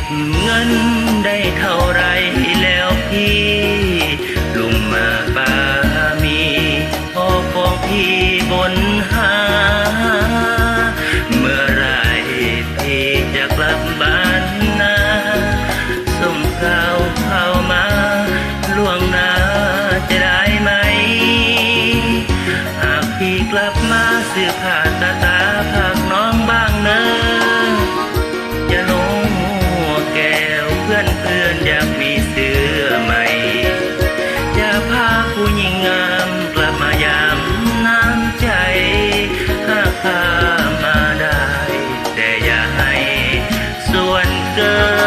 บเงินได้เท่าไรแล้วพี่ลุงมาป้ามีพ่อของพี่บนหาเมื่อไรพี่จะกลับบ้านนาส่งข่าวเข้ามาล่วงหน้าจะได้ไหมหากพี่กลับมาเสื้อผ้าตาภาคน้องบ้างเนอะอย่าลงหัวแก้วเพื่อนอยากมีเสื้อใหม่อย่าพาผู้หญิงงามกลับมายามน้ำใจหากพามาได้แต่อย่าให้ส่วนเกิน